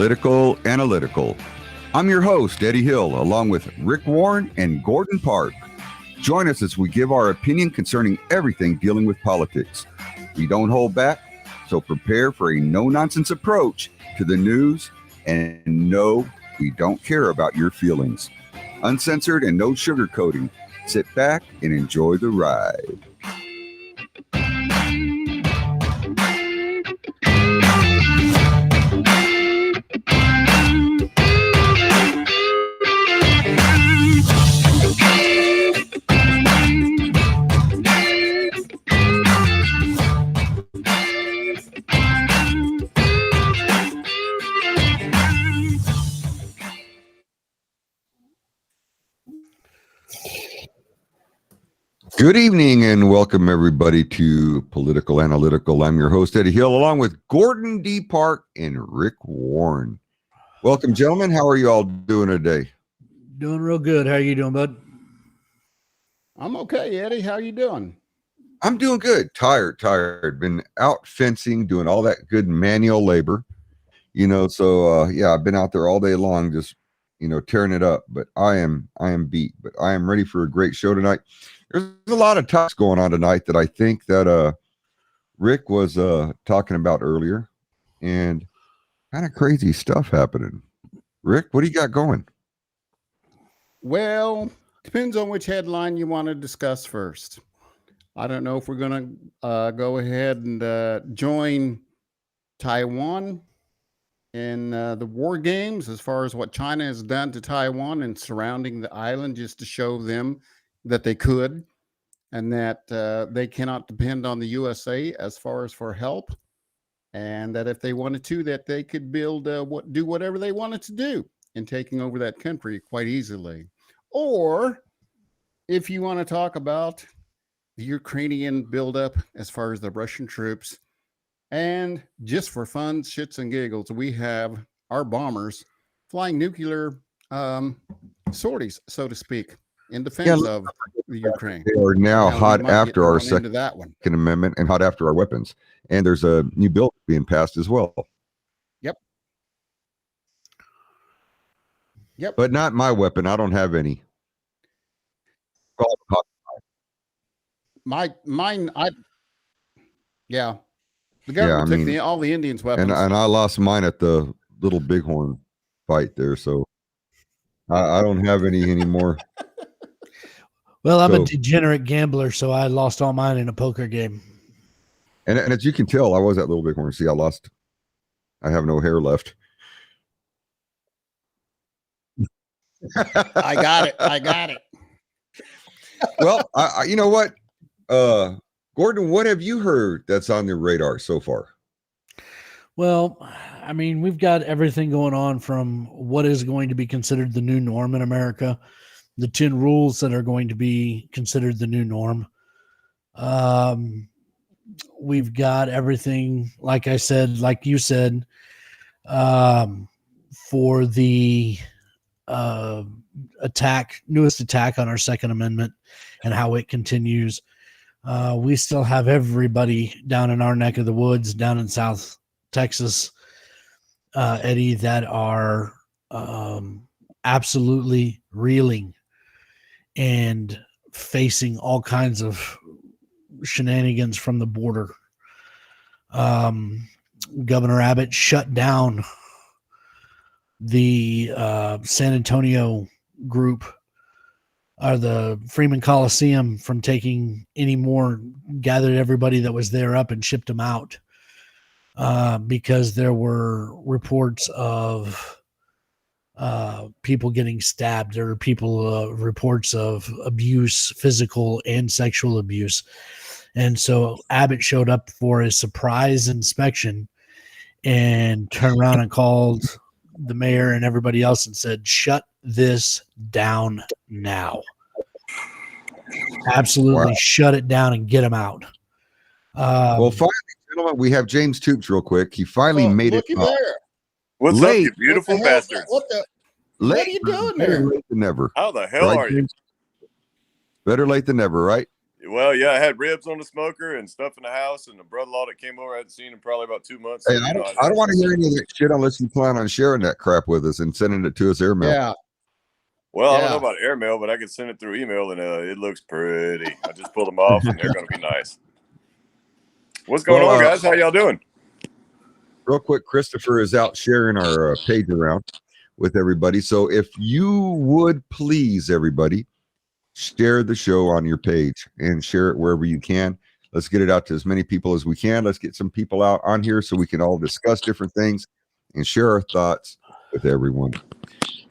Political Analytical. I'm your host, Eddie Hill, along with Rick Warren and Gordon Park. Join us as we give our opinion concerning everything dealing with politics. We don't hold back, so prepare for a no-nonsense approach to the news, and no, we don't care about your feelings. Uncensored and no sugarcoating. Sit back and enjoy the ride. Good evening and welcome everybody to Political Analytical. I'm your host, Eddie Hill, along with Gordon D. Park and Rick Warren. Welcome, gentlemen. How are you all doing today? Doing real good. How are you doing, bud? I'm okay, Eddie. How you doing? I'm doing good. Tired. Been out fencing, doing all that good manual labor. So I've been out there all day long just, tearing it up. But I am beat. But I am ready for a great show tonight. There's a lot of talks going on tonight that I think that Rick was talking about earlier, and kind of crazy stuff happening. Rick, what do you got going? Well, depends on which headline you want to discuss first. I don't know if we're going to go ahead and join Taiwan in the war games as far as what China has done to Taiwan and surrounding the island just to show them that they could, and that they cannot depend on the USA as far as for help, and that if they wanted to, that they could do whatever they wanted to do in taking over that country quite easily. Or if you want to talk about the Ukrainian buildup as far as the Russian troops, and just for fun, shits and giggles, we have our bombers flying nuclear sorties, so to speak, in defense of the Ukraine. They are now hot after our Second Amendment and hot after our weapons. And there's a new bill being passed as well. Yep. But not my weapon. I don't have any. The government took all the Indians' weapons. And I lost mine at the Little Bighorn fight there. So I don't have any anymore. Well, I'm a degenerate gambler, so I lost all mine in a poker game. And as you can tell, I was at Little Bighorn. See, I have no hair left. I got it. Well, you know what? Gordon, what have you heard that's on the radar so far? Well, I mean, we've got everything going on from what is going to be considered the new norm in America, the 10 rules that are going to be considered the new norm. We've got everything, like I said, like you said, for the newest attack on our Second Amendment and how it continues. We still have everybody down in our neck of the woods, down in South Texas, Eddie, that are absolutely reeling and facing all kinds of shenanigans from the border. Governor Abbott shut down the San Antonio group, or the Freeman Coliseum, from taking any more, gathered everybody that was there up and shipped them out because there were reports of people getting stabbed. There were reports of abuse, physical and sexual abuse. And so Abbott showed up for a surprise inspection and turned around and called the mayor and everybody else and said, "Shut this down now. Absolutely shut it down and get them out." Well, finally, gentlemen, we have James Toops real quick. He finally made it. There. What's up, you beautiful bastards? What are you doing there? Better late than never. How the hell are you? Better late than never, right? Well, yeah, I had ribs on the smoker and stuff in the house, and the brother-in-law that came over I hadn't seen in probably about 2 months. Hey, So, I don't want to hear any of that shit unless you plan on sharing that crap with us and sending it to us airmail. Yeah. Well, I don't Yeah. know about airmail, but I could send it through email, and it looks pretty. I just pulled them off, and they're going to be nice. What's going on, guys? How y'all doing? Real quick, Christopher is out sharing our page around with everybody. So if you would please, everybody, share the show on your page and share it wherever you can. Let's get it out to as many people as we can. Let's get some people out on here so we can all discuss different things and share our thoughts with everyone.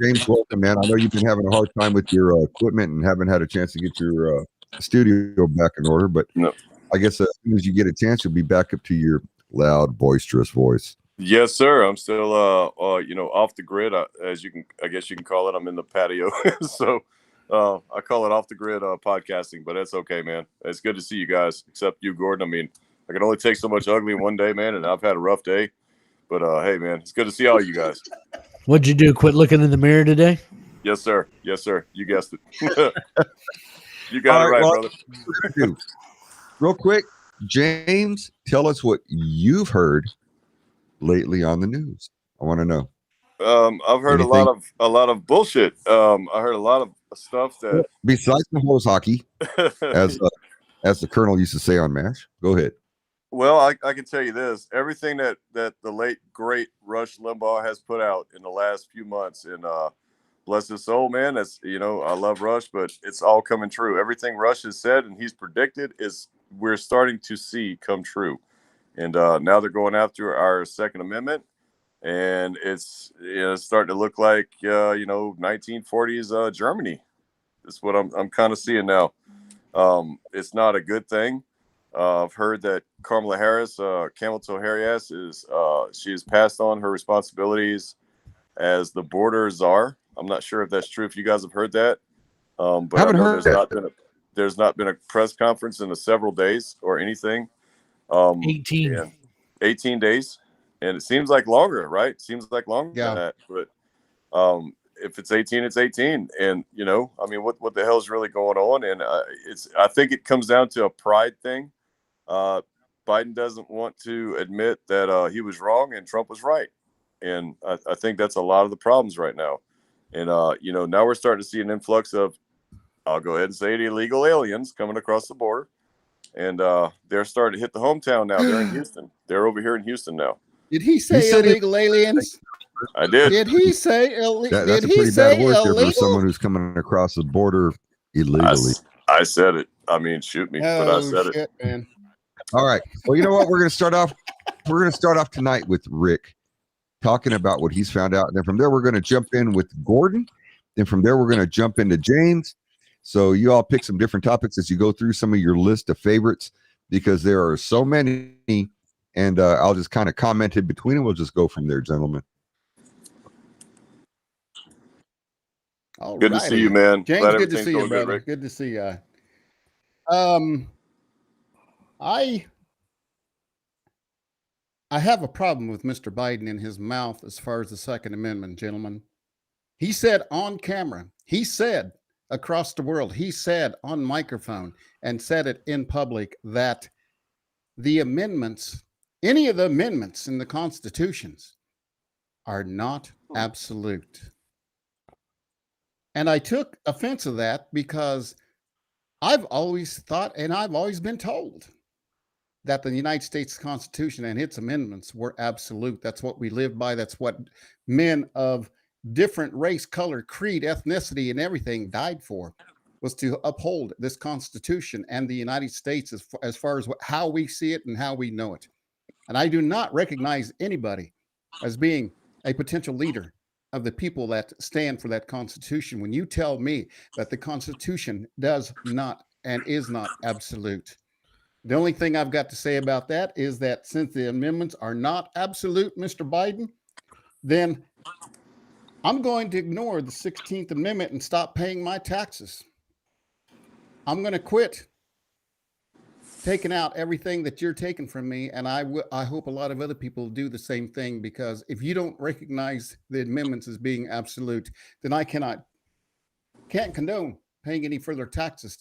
James, welcome, man. I know you've been having a hard time with your equipment and haven't had a chance to get your studio back in order, but No. I guess as soon as you get a chance, you'll be back up to your loud, boisterous voice. Yes, sir. I'm still, off the grid, I guess you can call it. I'm in the patio, so I call it off the grid podcasting. But that's okay, man. It's good to see you guys, except you, Gordon. I mean, I can only take so much ugly in one day, man, and I've had a rough day. But hey, man, it's good to see all you guys. What'd you do? Quit looking in the mirror today? Yes, sir. Yes, sir. You guessed it. You got it right, brother. Real quick, James, tell us what you've heard lately on the news. I want to know. I've heard Anything? a lot of bullshit. I heard a lot of stuff that Besides the hose hockey, as the Colonel used to say on MASH. Go ahead. Well, I can tell you this: everything that the late great Rush Limbaugh has put out in the last few months, and bless his soul, man. That's I love Rush, but it's all coming true. Everything Rush has said and he's predicted we're starting to see come true. And now they're going after our Second Amendment, and it's starting to look like 1940s Germany. That's what I'm kind of seeing now. It's not a good thing. I've heard that Kamala Harris, Camel Toe Harris, she has passed on her responsibilities as the border czar. I'm not sure if that's true. If you guys have heard that, but Haven't I know heard that. there's not been a press conference in several days or anything. 18. And 18 days, and it seems like longer, right? It seems like longer than that. But if it's 18, it's 18. And I mean, what the hell is really going on? And I think it comes down to a pride thing. Biden doesn't want to admit that he was wrong and Trump was right. And I think that's a lot of the problems right now. And now we're starting to see an influx of, I'll go ahead and say it, illegal aliens coming across the border. And they're starting to hit the hometown now. They're in Houston. They're over here in Houston now. Did he say illegal aliens? I did. Did he say illegal? That's a pretty bad word there for someone who's coming across the border illegally. I said it. I mean, shoot me, but I said it. Man. All right. Well, you know what? We're going to start off. We're going to start off tonight with Rick talking about what he's found out. And then from there, we're going to jump in with Gordon. Then from there, we're going to jump into James. So you all pick some different topics as you go through some of your list of favorites, because there are so many. And I'll just kind of comment in between and we'll just go from there, gentlemen. Good to see you, man. James, good to see you, brother. Good to see you. I have a problem with Mr. Biden in his mouth as far as the Second Amendment, gentlemen. He said on camera, he said across the world, he said on microphone and said it in public that the amendments, any of the amendments in the constitutions are not absolute. And I took offense of that because I've always thought, and I've always been told, that the United States Constitution and its amendments were absolute. That's what we live by. That's what men of different race, color, creed, ethnicity, and everything died for, was to uphold this Constitution and the United States as far as how we see it and how we know it. And I do not recognize anybody as being a potential leader of the people that stand for that Constitution when you tell me that the Constitution does not and is not absolute. The only thing I've got to say about that is that since the amendments are not absolute, Mr. Biden, then I'm going to ignore the 16th Amendment and stop paying my taxes. I'm going to quit taking out everything that you're taking from me, and I hope a lot of other people do the same thing, because if you don't recognize the amendments as being absolute, then I can't condone paying any further taxes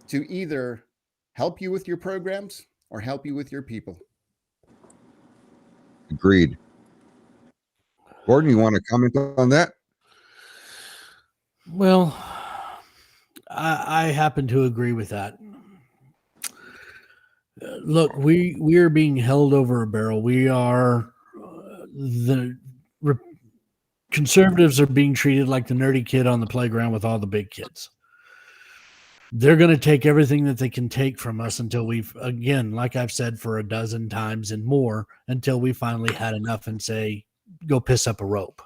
to either help you with your programs or help you with your people. Agreed. Gordon, you want to comment on that? Well, I happen to agree with that. Look, we are being held over a barrel. We are the re- conservatives are being treated like the nerdy kid on the playground with all the big kids. They're going to take everything that they can take from us until we've, again, like I've said for a dozen times and more, until we finally had enough and say, go piss up a rope.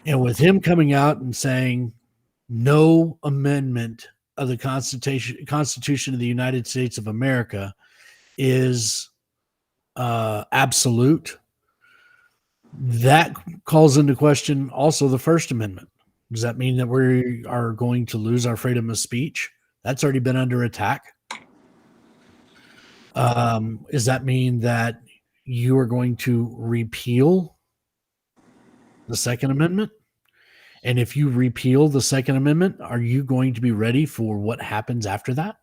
And with him coming out and saying no amendment of the Constitution of the United States of America is absolute, that calls into question also the First Amendment. Does that mean that we are going to lose our freedom of speech? That's already been under attack. Does that mean that you are going to repeal the Second Amendment? And if you repeal the Second Amendment, are you going to be ready for what happens after that?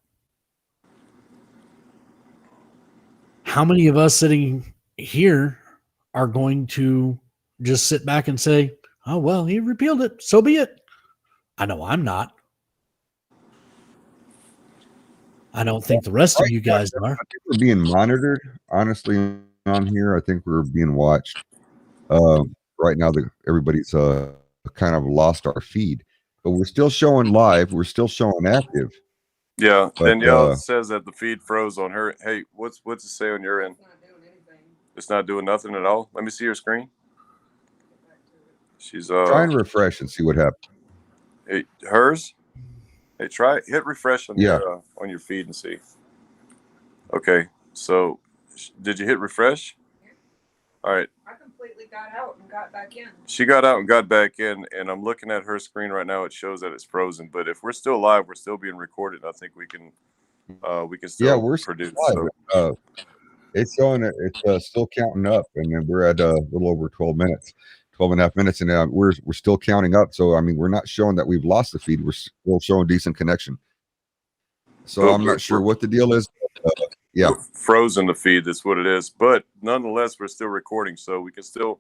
How many of us sitting here are going to just sit back and say, oh, well, he repealed it, so be it? I know I'm not. I don't think the rest of you guys are. I think we're being monitored, honestly, on here. I think we're being watched. Right now, everybody's kind of lost our feed, but we're still showing live. We're still showing active. Yeah, But, Danielle says that the feed froze on her. Hey, what's it say on your end? It's not doing anything. It's not doing nothing at all. Let me see your screen. Get back to it. She's try and refresh and see what happens. hey, hers. Hey, try hit refresh on Yeah. on your feed and see. Okay, so did you hit refresh? Yeah. All right. I completely got out and got back in. She got out and got back in, and I'm looking at her screen right now. It shows that it's frozen, but if we're still live, we're still being recorded. I think we can still Yeah, we're produce. live. So. It's showing that it's still counting up, and then we're at a little over 12 minutes, 12 and a half minutes, and we're still counting up. So I mean, we're not showing that we've lost the feed. We're still showing decent connection. So But I'm not sure what the deal is. Yeah, We're frozen the feed. That's what it is. But nonetheless, we're still recording, so we can still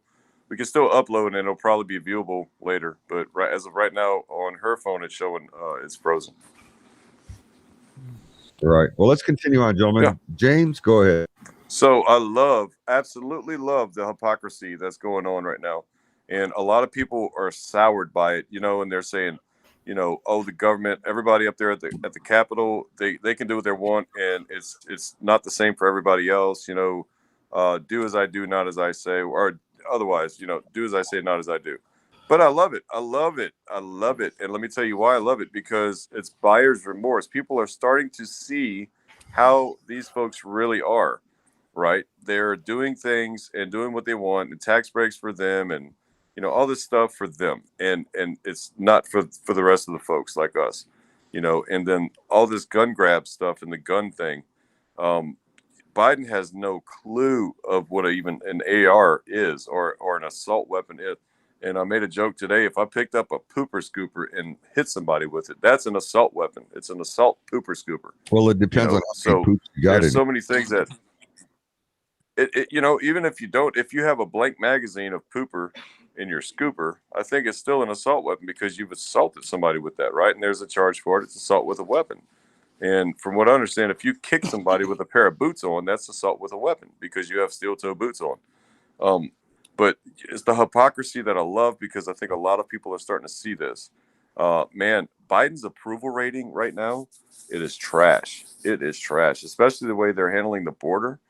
upload, and it'll probably be viewable later. But as of right now, on her phone, it's showing it's frozen. all right. Well, let's continue on, gentlemen. Yeah. James, go ahead. So I absolutely love the hypocrisy that's going on right now. And a lot of people are soured by it, and they're saying, oh, the government, everybody up there at the Capitol, they can do what they want, and it's not the same for everybody else, do as I do, not as I say, or otherwise, do as I say, not as I do. But I love it. I love it. I love it. And let me tell you why I love it, because it's buyer's remorse. People are starting to see how these folks really are. Right, they're doing things and doing what they want, and tax breaks for them, and all this stuff for them, and it's not for the rest of the folks like us, and then all this gun grab stuff and the gun thing. Biden has no clue of what even an AR is, or an assault weapon is. And I made a joke today: if I picked up a pooper scooper and hit somebody with it, that's an assault weapon. It's an assault pooper scooper. Well, it depends on how many poops you got. There's so many things that. Even if you have a blank magazine of pooper in your scooper, I think it's still an assault weapon, because you've assaulted somebody with that, right? And there's a charge for it. It's assault with a weapon. And from what I understand, if you kick somebody with a pair of boots on, that's assault with a weapon, because you have steel toe boots on. But it's the hypocrisy that I love, because I think a lot of people are starting to see this. Man, Biden's approval rating right now, it is trash. It is trash, especially the way they're handling the border.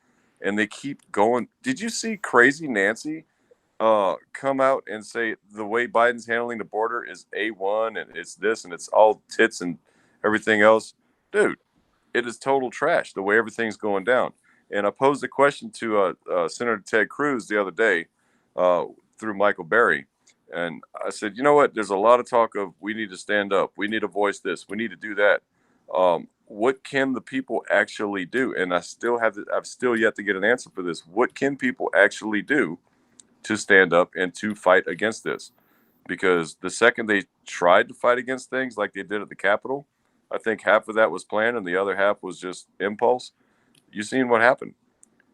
And they keep going. Did you see Crazy Nancy come out and say the way Biden's handling the border is A1, and it's this, and it's all tits and everything else? Dude, it is total trash the way everything's going down. And I posed a question to Senator Ted Cruz the other day through Michael Berry. And I said, you know what? There's a lot of talk of we need to stand up. We need to voice this. We need to do that. What can the people actually do? And I've still yet to get an answer for this. What can people actually do to stand up and to fight against this? Because the second they tried to fight against things like they did at the Capitol, I think half of that was planned and the other half was just impulse. You seen what happened.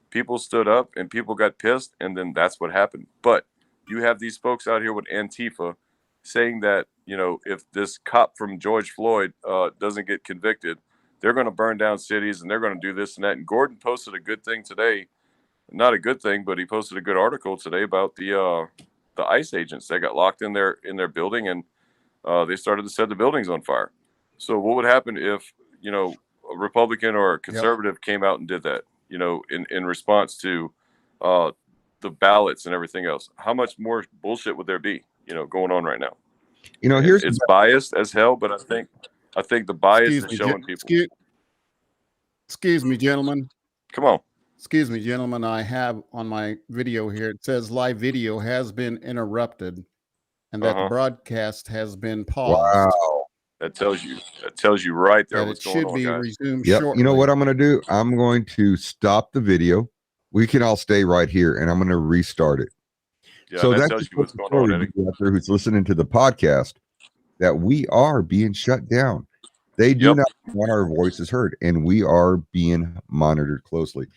People stood up and people got pissed, and then that's what happened. But you have these folks out here with Antifa saying that, you know, if this cop from George Floyd doesn't get convicted, they're going to burn down cities and they're going to do this and that. And Gordon posted a good thing today. Not a good thing, but he posted a good article today about the ICE agents that got locked in their building, and they started to set the buildings on fire. So what would happen if, you know, a Republican or a conservative came out and did that, you know, in response to the ballots and everything else? How much more bullshit would there be, you know, going on right now? You know, It's biased as hell, but I think the bias is showing people. Excuse me, gentlemen. Come on. Excuse me, gentlemen. I have on my video here, it says live video has been interrupted and that the broadcast has been paused. wow. That tells you right there That it what's going should on, be guys. resumed Yep. shortly. You know what I'm going to do? I'm going to stop the video. We can all stay right here, and I'm going to restart it. Yeah, So that that tells you what's the going on, story Eddie. out there who's listening to the podcast that we are being shut down. They do Yep. not want our voices heard, and we are being monitored closely.